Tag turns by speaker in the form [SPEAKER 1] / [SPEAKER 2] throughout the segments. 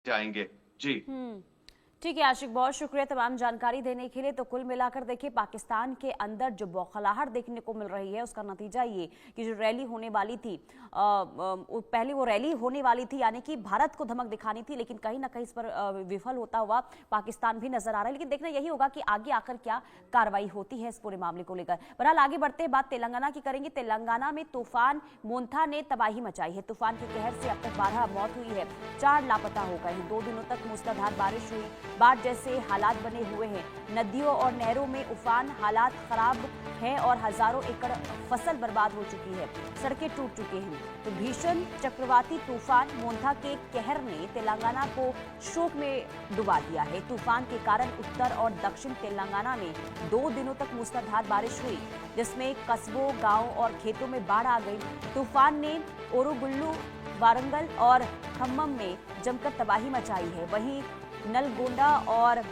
[SPEAKER 1] जाएंगे। जी।
[SPEAKER 2] ठीक है आशिक, बहुत शुक्रिया तमाम जानकारी देने के लिए। तो कुल मिलाकर देखिए, पाकिस्तान के अंदर जो बौखलाहट देखने को मिल रही है उसका नतीजा ये कि जो रैली होने वाली थी, पहले वो रैली होने वाली थी, यानी कि भारत को धमक दिखानी थी, लेकिन कहीं ना कहीं इस पर विफल होता हुआ पाकिस्तान भी नजर आ रहा है। लेकिन देखना यही होगा कि आगे आकर क्या कार्रवाई होती है इस पूरे मामले को लेकर। बहरहाल आगे बढ़ते हैं, बात तेलंगाना की करेंगे। तेलंगाना में तूफान मोन्था ने तबाही मचाई है। तूफान के कहर से अब तक 12 मौत हुई है, 4 लापता हो गए हैं। 2 दिनों तक मूसलाधार बारिश हुई, बाढ़ जैसे हालात बने हुए हैं। नदियों और नहरों में उफान, हालात खराब हैं और हजारों एकड़ फसल बर्बाद हो चुकी है, सड़कें टूट चुकी हैं। तो भीषण चक्रवाती तूफान मोन्था के कहर ने तेलंगाना को शोक में डुबा दिया है। तूफान के कारण उत्तर और दक्षिण तेलंगाना में 2 दिनों तक मूसलाधार बारिश हुई, जिसमें कस्बों, गांव और खेतों में बाढ़ आ गई। तूफान ने ओरुगुल्लू, वारंगल और खम्मम में जमकर तबाही मचाई है। वहीं नलगोंडा और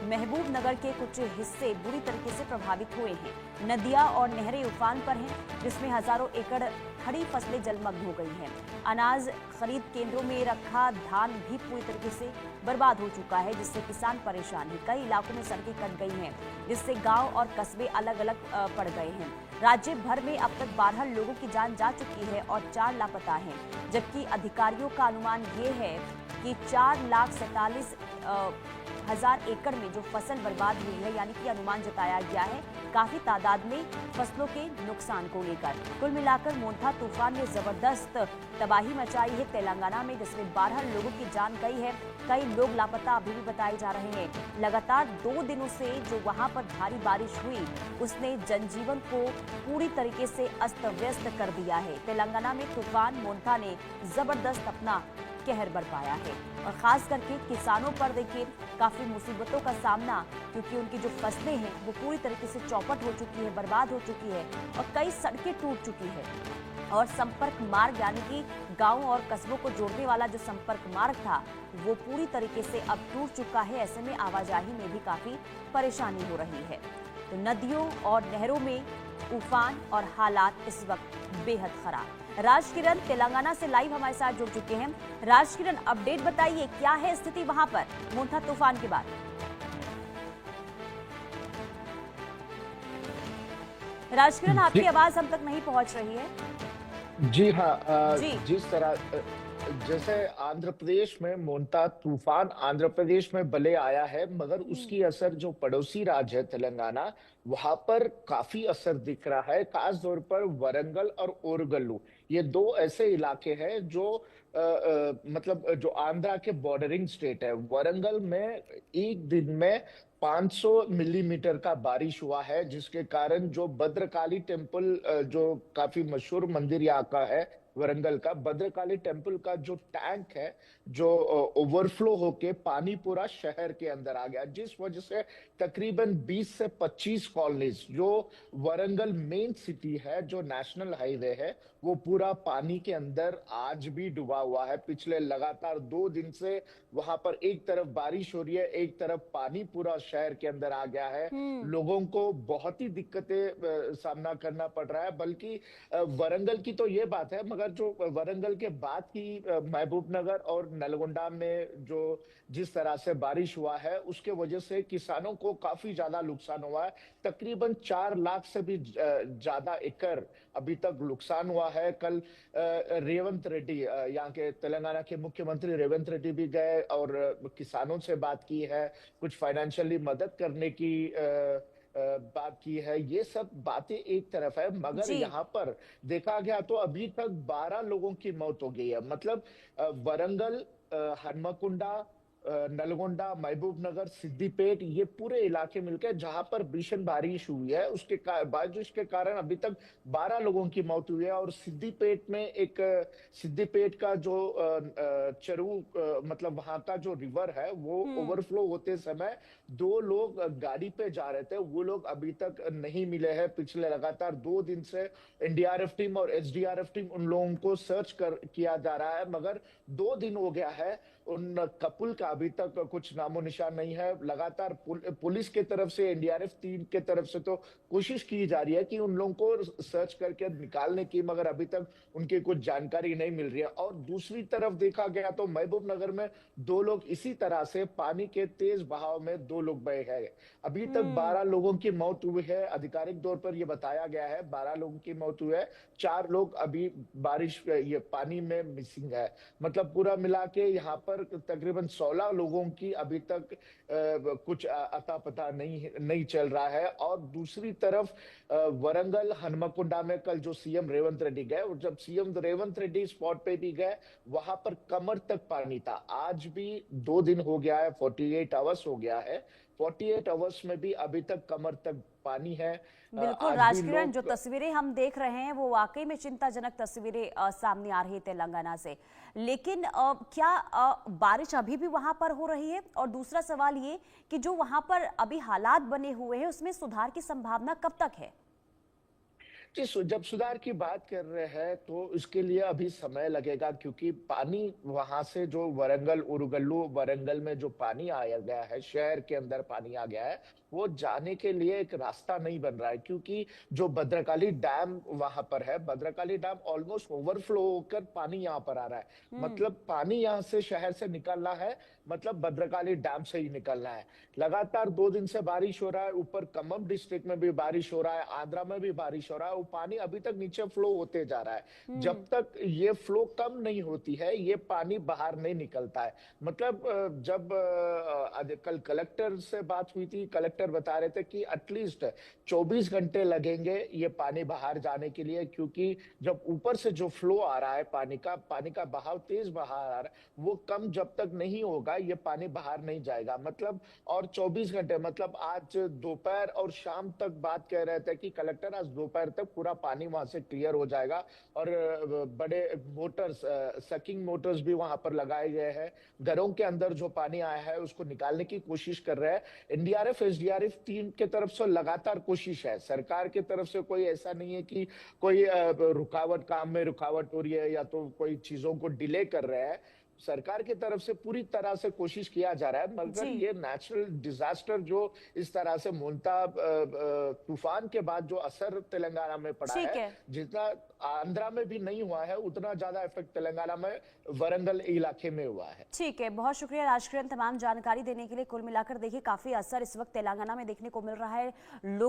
[SPEAKER 2] महबूब नगर के कुछ हिस्से बुरी तरीके से प्रभावित हुए हैं। नदियां और नहरें उफान पर हैं, जिसमें हजारों एकड़ खड़ी फसलें जलमग्न हो गई हैं। अनाज खरीद केंद्रों में रखा धान भी पूरी तरीके से बर्बाद हो चुका है, जिससे किसान परेशान हैं। कई इलाकों में सड़कें कट गई हैं, जिससे गांव और कस्बे अलग अलग पड़ गए हैं। राज्य भर में अब तक 12 लोगों की जान जा चुकी है और 4 लापता हैं, जबकि अधिकारियों का अनुमान ये है कि 4,47,000 एकड़ में जो फसल बर्बाद हुई है, यानी कि अनुमान जताया गया है काफी तादाद में फसलों के नुकसान को लेकर। कुल मिलाकर मोन्था तूफान ने जबरदस्त तबाही मचाई है तेलंगाना में, जिसमें 12 लोगों की जान गई है। कई लोग लापता अभी भी बताए जा रहे हैं। लगातार 2 दिनों से जो वहां पर भारी बारिश हुई, उसने जनजीवन को पूरी तरीके से अस्त व्यस्त कर दिया है। तेलंगाना में तूफान मोन्था ने जबरदस्त अपना कहर बरपाया है और खास करके किसानों पर देखिए काफी मुसीबतों का सामना, क्योंकि उनकी जो फसलें हैं वो पूरी तरीके से चौपट हो चुकी है, बर्बाद हो चुकी है और कई सड़कें टूट चुकी है। और संपर्क मार्ग, यानी कि गांव और कस्बों को जोड़ने वाला जो संपर्क मार्ग था वो पूरी तरीके से अब टूट चुका है। ऐसे में आवाजाही में भी काफी परेशानी हो रही है। तो नदियों और नहरों में उफान और हालात इस वक्त बेहद खराब। राजकिरण तेलंगाना से लाइव हमारे साथ जुड़ चुके हैं। राजकिरण, अपडेट बताइए, क्या है स्थिति वहां पर मोन्था तूफान के बाद? राजकिरण, आपकी
[SPEAKER 3] जी
[SPEAKER 2] आवाज हम तक नहीं पहुंच रही है।
[SPEAKER 3] जी हाँ,
[SPEAKER 2] जी।
[SPEAKER 3] जिस तरह जैसे आंध्र प्रदेश में मोन्ता तूफान आंध्र प्रदेश में भले आया है, मगर उसकी असर जो पड़ोसी राज्य है तेलंगाना, वहां पर काफी असर दिख रहा है। खास तौर पर वरंगल और ओरगल्लू, ये 2 ऐसे इलाके हैं जो मतलब जो आंध्रा के बॉर्डरिंग स्टेट है। वरंगल में एक दिन में 500 मिलीमीटर का बारिश हुआ है, जिसके कारण जो भद्रकाली टेम्पल, जो काफी मशहूर मंदिर यहाँ का है, वरंगल का भद्रकाली टेम्पल का जो टैंक है, जो ओवरफ्लो होके पानी पूरा शहर के अंदर आ गया, जिस वजह से तकरीबन 20 से 25 कॉलोनीज, जो वरंगल मेन सिटी है, जो नेशनल हाईवे है, वो पूरा पानी के अंदर आज भी डूबा हुआ है। पिछले लगातार 2 दिन से वहां पर एक तरफ बारिश हो रही है, एक तरफ पानी पूरा शहर के अंदर आ गया है।
[SPEAKER 2] हम्म।
[SPEAKER 3] लोगों को बहुत ही दिक्कतें सामना करना पड़ रहा है। बल्कि वरंगल की तो ये बात है, मगर जो वरंगल के बाद की महबूब नगर और नलगोंडा में जो जिस तरह से बारिश हुआ है, उसके वजह से किसानों को काफी ज्यादा नुकसान हुआ है। तकरीबन 4 लाख से भी ज्यादा एकड़ अभी तक नुकसान हुआ है। कल रेवंत रेड्डी, यहाँ के तेलंगाना के मुख्यमंत्री रेवंत रेड्डी भी गए और किसानों से बात की है, कुछ फाइनेंशियली मदद करने की बात की है। ये सब बातें एक तरफ है, मगर
[SPEAKER 2] जी।
[SPEAKER 3] यहाँ पर देखा गया तो अभी तक 12 लोगों की मौत हो गई है। मतलब वरंगल, हनुमकुंडा, नलगोंडा, महबूब नगर, सिद्दीपेट, ये पूरे इलाके मिलकर जहां पर भीषण बारिश हुई है, उसके बारिश के कारण अभी तक 12 लोगों की मौत हुई है। और सिद्दीपेट में एक सिद्दीपेट का जो चरू, मतलब वहां का जो रिवर है, वो
[SPEAKER 2] हम्म।
[SPEAKER 3] ओवरफ्लो होते समय 2 लोग गाड़ी पे जा रहे थे, वो लोग अभी तक नहीं मिले हैं। पिछले लगातार 2 दिन से एनडीआरएफ टीम और एसडीआरएफ टीम उन लोगों को सर्च कर किया जा रहा है, मगर 2 दिन हो गया है, उन कपल का अभी तक कुछ नामो निशान नहीं है। लगातार पुलिस की तरफ से, एनडीआरएफ टीम की तरफ से तो कोशिश की जा रही है कि उन लोगों को सर्च करके निकालने की, मगर अभी तक उनकी कुछ जानकारी नहीं मिल रही है। और दूसरी तरफ देखा गया तो महबूब नगर में 2 लोग इसी तरह से पानी के तेज बहाव में 2 लोग बहे हैं। अभी तक 12 लोगों की मौत हुई है। आधिकारिक तौर पर यह बताया गया है 12 लोगों की मौत हुई है। 4 लोग अभी बारिश ये पानी में मिसिंग है। मतलब पूरा मिला के यहाँ पर तकरीबन 16 लोगों की अभी तक कुछ अता पता नहीं चल रहा है। और दूसरी तरफ वरंगल हनुमकुंडा में कल जो सीएम रेवंत रेड्डी गए, और जब सीएम रेवंत रेड्डी स्पॉट पे भी गए, वहां पर कमर तक पानी था। आज भी 2 दिन हो गया है, 48 आवर्स हो गया है। 48 आवर्स में भी अभी तक कमर तक पानी है।
[SPEAKER 2] बिल्कुल
[SPEAKER 3] आज भी
[SPEAKER 2] राजकिरण, जो
[SPEAKER 3] लोग
[SPEAKER 2] तस्वीरें हम देख रहे हैं वो वाकई में चिंताजनक तस्वीरें सामने आ रही है तेलंगाना से। लेकिन क्या बारिश अभी भी वहां पर हो रही है? और दूसरा सवाल ये कि जो वहां पर अभी हालात बने हुए हैं उसमें सुधार की संभावना कब तक है?
[SPEAKER 3] जी, जब सुधार की बात कर रहे हैं तो इसके लिए अभी समय लगेगा, क्योंकि पानी वहां से जो वरंगल उरुगल्लू वरंगल में जो पानी आया गया है, शहर के अंदर पानी आ गया है, वो जाने के लिए एक रास्ता नहीं बन रहा है। क्योंकि जो भद्रकाली डैम वहां पर है, भद्रकाली डैम ऑलमोस्ट ओवरफ्लो होकर पानी यहाँ पर आ रहा है। मतलब पानी यहाँ से शहर से निकलना है, मतलब भद्रकाली डैम से ही निकलना है। लगातार 2 दिन से बारिश हो रहा है। ऊपर खम्मम डिस्ट्रिक्ट में भी बारिश हो रहा है, आंध्रा में भी बारिश हो रहा है। वो पानी अभी तक नीचे फ्लो होते जा रहा है। जब तक ये फ्लो कम नहीं होती है, ये पानी बाहर नहीं निकलता है। मतलब जब कल कलेक्टर से बात हुई थी, कलेक्टर बता रहे थे कि एटलीस्ट 24 घंटे लगेंगे ये पानी बाहर जाने के लिए, क्योंकि जब ऊपर से जो फ्लो आ रहा है पानी का बहाव तेज बाहर आ रहा है, वो कम जब तक नहीं होगा ये पानी बाहर नहीं जाएगा। मतलब और 24 घंटे, मतलब आज दोपहर और शाम तक बात कह रहे थे कि कलेक्टर आज दोपहर तक पूरा पानी वहां से क्लियर हो जाएगा। और बड़े मोटर्स, सकिंग मोटर्स भी वहां पर लगाए गए हैं। घरों के अंदर जो पानी आया है उसको निकालने की कोशिश कर रहे हैं। एनडीआरएफ एसडीआरएफ टीम की तरफ से लगातार कोशिश है। सरकार की तरफ से कोई ऐसा नहीं है कि कोई काम में रुकावट हो रही है या तो कोई चीजों को डिले कर रहे हैं। सरकार की तरफ से पूरी तरह से कोशिश किया जा रहा है, मगर
[SPEAKER 2] जी,
[SPEAKER 3] ये नेचुरल डिजास्टर जो इस तरह से मोंता तूफान के बाद जो असर तेलंगाना में पड़ा
[SPEAKER 2] ठीक
[SPEAKER 3] है,
[SPEAKER 2] है।
[SPEAKER 3] जितना आंध्रा में भी नहीं हुआ है, उतना ज्यादा इफेक्ट तेलंगाना में वरंगल इलाके में हुआ है।
[SPEAKER 2] ठीक है, बहुत शुक्रिया राजकिरण तमाम जानकारी देने के लिए। कुल मिलाकर देखिए काफी असर इस वक्त तेलंगाना में देखने को मिल रहा है। लोग